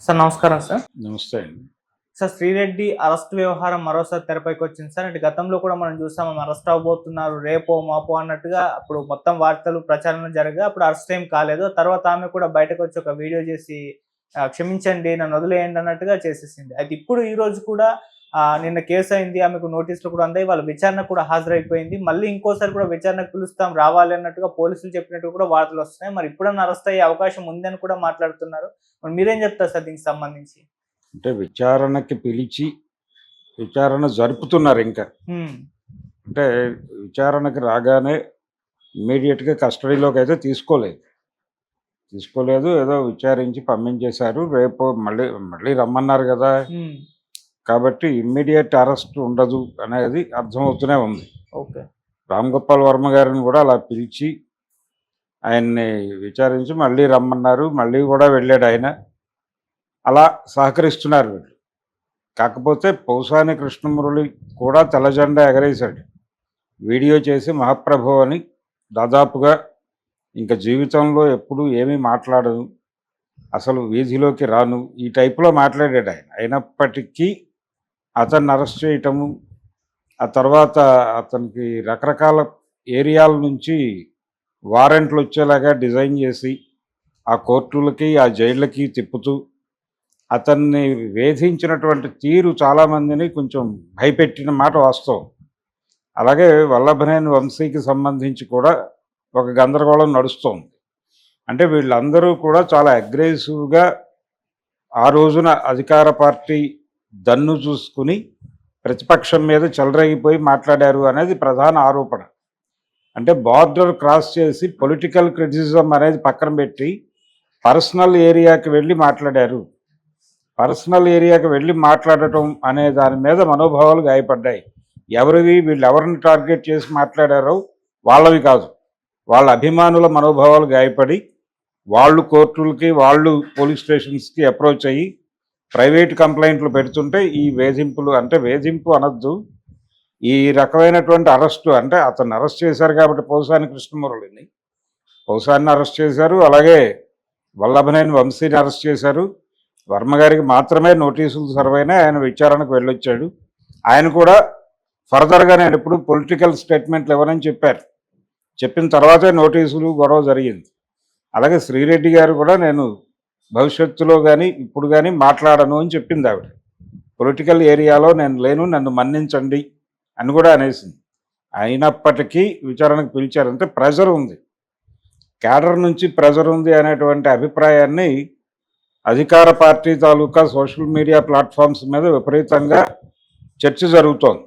Sir నమస్కారం sir. నమస్తే అండి. సార్ శ్రీరెడ్డి అరెస్ట్ వ్యవహారం మరోసారి తెరపైకొచ్చింది సార్. అంటే గతంలో కూడా మనం చూసాం ఆమె అరెస్ట్ అవ్వబోతున్నారు రేపో, మాపో అన్నట్టుగా అప్పుడు మొత్తం వార్తలు ప్రచారం జరగా అప్పుడు అరెస్ట్ ఏం కాలేదు. తర్వాత ఆమె కూడా బయటకొచ్చి ఒక వీడియో చేసి క్షమించండి నన్ను వదిలేయండి అన్నట్టుగా చేసేసింది. అయితే ఇప్పుడు ఈ రోజు కూడా నిన్న కేసు అయింది. ఆమెకు నోటీసులు కూడా అందాయి. వాళ్ళ విచారణకు కూడా హాజరైపోయింది. మళ్ళీ ఇంకోసారి కూడా విచారణకు పిలుస్తాం రావాలి అన్నట్టుగా పోలీసులు చెప్పినట్టు కూడా వార్తలొస్తున్నాయి. మరి ఇప్పుడన్నా అరెస్ట్ అయ్యే అవకాశం ఉందని కూడా మాట్లాడుతున్నారు. మరి మీరేం చెప్తారు సార్ దీనికి సంబంధించి? అంటే విచారణకి పిలిచి విచారణ జరుపుతున్నారు ఇంకా. హ్మ్. అంటే విచారణకి రాగానే ఇమ్మీడియేట్‌గా కస్టడీలోకి అయితే తీసుకోలేదు. ఏదో విచారించి పంపించేశారు. రేపు మళ్ళీ మళ్ళీ రమ్మన్నారు గదా! హ్మ్. కాబట్టి ఇమ్మీడియేట్ అరెస్ట్ ఉండదు అనేది అర్థమవుతూనే ఉంది. ఓకే. రామ్ గోపాల్ వర్మ గారిని కూడా అలా పిలిచి ఆయన్ని విచారించి మళ్ళీ రమ్మన్నారు. మళ్ళీ కూడా వెళ్ళాడాయన. అలా సహకరిస్తున్నారు వీళ్ళు. కాకపోతే పోసాని కృష్ణమురళి కూడా తెల్ల జెండా ఎగరేశాడు. వీడియో చేసి మహాప్రభు అని దాదాపుగా ఇంక జీవితంలో ఎప్పుడూ ఏమీ మాట్లాడను, అసలు వీధిలోకి రాను, ఈ టైపులో మాట్లాడాడు ఆయన. అయినప్పటికీ అతన్ని అరెస్ట్ చేయటము, ఆ తర్వాత అతనికి రకరకాల ఏరియాల నుంచి వారెంట్లు వచ్చేలాగా డిజైన్ చేసి ఆ కోర్టులకి ఆ జైళ్ళకి తిప్పుతూ అతన్ని వేధించినటువంటి తీరు చాలామందిని కొంచెం భయపెట్టిన మాట వాస్తవం. అలాగే వల్లభనేని వంశీకి సంబంధించి కూడా ఒక గందరగోళం నడుస్తోంది. అంటే వీళ్ళందరూ కూడా చాలా అగ్రెసివ్‌గా ఆ రోజున అధికార పార్టీ దన్ను చూసుకుని ప్రతిపక్షం మీద చెలరేగిపోయి మాట్లాడారు అనేది ప్రధాన ఆరోపణ. అంటే బార్డర్ క్రాస్ చేసి పొలిటికల్ క్రిటిసిజం అనేది పక్కన పెట్టి పర్సనల్ ఏరియాకి వెళ్ళి మాట్లాడారు. పర్సనల్ ఏరియాకి వెళ్ళి మాట్లాడటం అనే దాని మీద మనోభావాలు గాయపడ్డాయి. ఎవరివి వీళ్ళెవరిని టార్గెట్ చేసి మాట్లాడారో వాళ్ళవి కాదు. వాళ్ళ అభిమానుల మనోభావాలు గాయపడి వాళ్ళు కోర్టులకి, వాళ్ళు పోలీస్ స్టేషన్స్‌కి అప్రోచ్ అయ్యి ప్రైవేట్ కంప్లెయింట్లు పెడుతుంటే ఈ వేధింపులు అంటే వేధింపు అనొద్దు. ఈ రకమైనటువంటి అరెస్టు అంటే అతన్ని అరెస్ట్ చేశారు కాబట్టి పోసాని కృష్ణమురళిని. పోసానిని అరెస్ట్ చేశారు. అలాగే వల్లభనేని వంశీని అరెస్ట్ చేశారు. వర్మ గారికి మాత్రమే నోటీసులు సర్వ్ అయినాయి. ఆయన విచారణకు వెళ్ళొచ్చాడు. ఆయన కూడా ఫర్దర్‌గా నేను ఎప్పుడు పొలిటికల్ స్టేట్మెంట్లు ఇవ్వనని చెప్పారు. చెప్పిన తర్వాతే నోటీసులు గొడవ జరిగింది. అలాగే శ్రీరెడ్డి గారు కూడా నేను భవిష్యత్తులో కానీ ఇప్పుడు కానీ మాట్లాడను అని చెప్పింది ఆవిడ. పొలిటికల్ ఏరియాలో నేను లేను, నన్ను మన్నించండి అని కూడా అనేసింది. అయినప్పటికీ విచారణకు పిలిచారంటే ప్రెజర్ ఉంది, క్యాడర్ నుంచి ప్రెజర్ ఉంది అనేటువంటి అభిప్రాయాన్ని అధికార పార్టీ తాలూకా సోషల్ మీడియా ప్లాట్ఫామ్స్ మీద విపరీతంగా చర్చ జరుగుతోంది.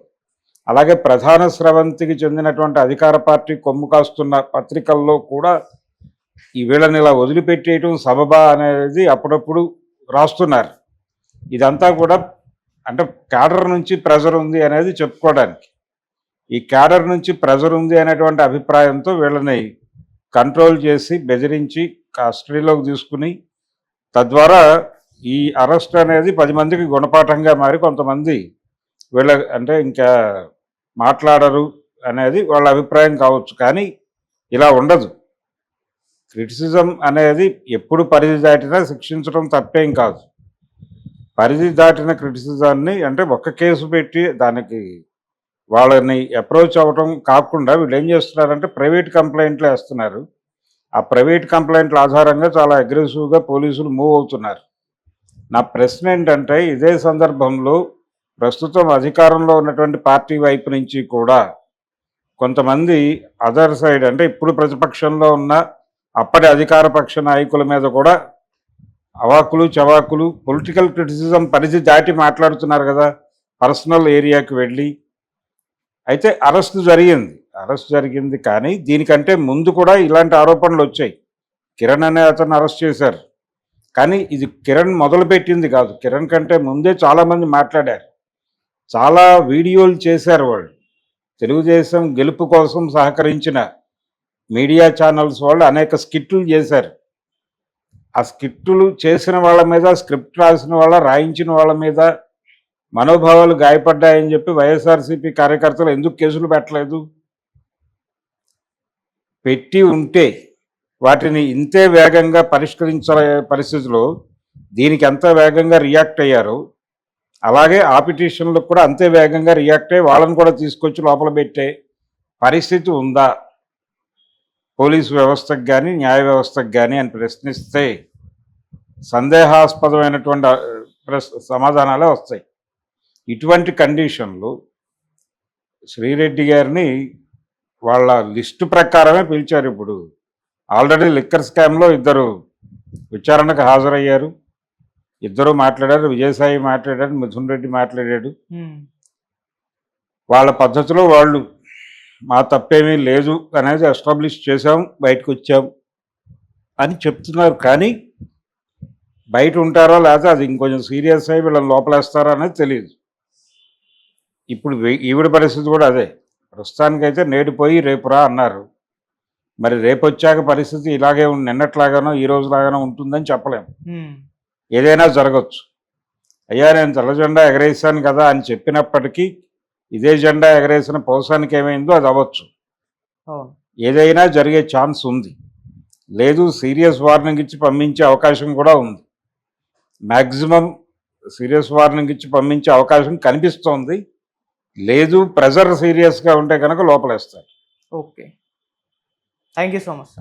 అలాగే ప్రధాన స్రవంతికి చెందినటువంటి అధికార పార్టీ కొమ్ము కాస్తున్న పత్రికల్లో కూడా ఈ వీళ్ళని ఇలా వదిలిపెట్టేయటం సబబా అనేది అప్పుడప్పుడు రాస్తున్నారు. ఇదంతా కూడా అంటే క్యాడర్ నుంచి ప్రెజర్ ఉంది అనేది చెప్పుకోవడానికి. ఈ క్యాడర్ నుంచి ప్రెజర్ ఉంది అనేటువంటి అభిప్రాయంతో వీళ్ళని కంట్రోల్ చేసి బెదిరించి కస్టడీలోకి తీసుకుని తద్వారా ఈ అరెస్ట్ అనేది 10 మందికి గుణపాఠంగా మారి కొంతమంది వీళ్ళ అంటే ఇంకా మాట్లాడరు అనేది వాళ్ళ అభిప్రాయం కావచ్చు. కానీ ఇలా ఉండదు. క్రిటిసిజం అనేది ఎప్పుడు పరిధి దాటినా శిక్షించడం తప్పేం కాదు. పరిధి దాటిన క్రిటిసిజాన్ని అంటే ఒక్క కేసు పెట్టి దానికి వాళ్ళని అప్రోచ్ అవ్వటం కాకుండా వీళ్ళు ఏం చేస్తున్నారంటే ప్రైవేట్ కంప్లైంట్లు వేస్తున్నారు. ఆ ప్రైవేట్ కంప్లైంట్ల ఆధారంగా చాలా అగ్రెసివ్‌గా పోలీసులు మూవ్ అవుతున్నారు. నా ప్రశ్న ఏంటంటే ఇదే సందర్భంలో ప్రస్తుతం అధికారంలో ఉన్నటువంటి పార్టీ వైపు నుంచి కూడా కొంతమంది అదర్ సైడ్ అంటే ఇప్పుడు ప్రతిపక్షంలో ఉన్న అప్పటి అధికార పక్ష నాయకుల మీద కూడా అవాకులు చవాకులు పొలిటికల్ క్రిటిసిజం పరిధి దాటి మాట్లాడుతున్నారు కదా, పర్సనల్ ఏరియాకి వెళ్ళి. అయితే అరెస్ట్ జరిగింది కానీ దీనికంటే ముందు కూడా ఇలాంటి ఆరోపణలు వచ్చాయి. కిరణ్ అనే అతన్ని అరెస్ట్ చేశారు. కానీ ఇది కిరణ్ మొదలుపెట్టింది కాదు. కిరణ్ కంటే ముందే చాలామంది మాట్లాడారు. చాలా వీడియోలు చేశారు వాళ్ళు. తెలుగుదేశం గెలుపు కోసం సహకరించిన మీడియా ఛానల్స్ వాళ్ళు అనేక స్కిట్లు చేశారు. ఆ స్కిట్లు చేసిన వాళ్ళ మీద, స్క్రిప్ట్ రాసిన వాళ్ళ, రాయించిన వాళ్ళ మీద మనోభావాలు గాయపడ్డాయని చెప్పి వైఎస్ఆర్సీపీ కార్యకర్తలు ఎందుకు కేసులు పెట్టలేదు? పెట్టి ఉంటే వాటిని ఇంతే వేగంగా పరిష్కరించే పరిస్థితిలో దీనికి ఎంత వేగంగా రియాక్ట్ అయ్యారో అలాగే ఆ పిటిషన్లకు కూడా అంతే వేగంగా రియాక్ట్ అయ్యి వాళ్ళని కూడా తీసుకొచ్చి లోపల పెట్టే పరిస్థితి ఉందా పోలీసు వ్యవస్థకు కానీ న్యాయ వ్యవస్థకు కానీ అని ప్రశ్నిస్తే సందేహాస్పదమైనటువంటి సమాధానాలే వస్తాయి. ఇటువంటి కండిషన్లు శ్రీరెడ్డి గారిని వాళ్ళ లిస్టు ప్రకారమే పిలిచారు. ఇప్పుడు ఆల్రెడీ లిక్కర్ స్కామ్లో ఇద్దరు విచారణకు హాజరయ్యారు, ఇద్దరు మాట్లాడారు. విజయసాయి మాట్లాడారు, మిథున్ రెడ్డి మాట్లాడాడు. వాళ్ళ పద్ధతిలో వాళ్ళు మా తప్పేమీ లేదు అనేది ఎస్టాబ్లిష్ చేసాం, బయటకు వచ్చాం అని చెప్తున్నారు. కానీ బయట ఉంటారో లేకపోతే అది ఇంకొంచెం సీరియస్ అయ్యి వీళ్ళని లోపలేస్తారో అనేది తెలియదు. ఇప్పుడు ఈవిడ పరిస్థితి కూడా అదే. ప్రస్తుతానికైతే నేడు పోయి రేపు రా అన్నారు. మరి రేపు వచ్చాక పరిస్థితి ఇలాగే నిన్నట్లాగానో ఈ రోజులాగానో ఉంటుందని చెప్పలేము. ఏదైనా జరగచ్చు. అయ్యా నేను తెల్ల జెండా ఎగరేసాను కదా అని చెప్పినప్పటికీ ఇదే జెండా ఎగరేసిన పౌసానికి ఏమైందో అది అవ్వచ్చు. ఏదైనా జరిగే ఛాన్స్ ఉంది. లేదు సీరియస్ వార్నింగ్ ఇచ్చి పంపించే అవకాశం కూడా ఉంది. మ్యాక్సిమం సీరియస్ వార్నింగ్ ఇచ్చి పంపించే అవకాశం కనిపిస్తోంది. లేదు ప్రెజర్ సీరియస్గా ఉంటే కనుక లోపలేస్తారు. Okay, thank you so much.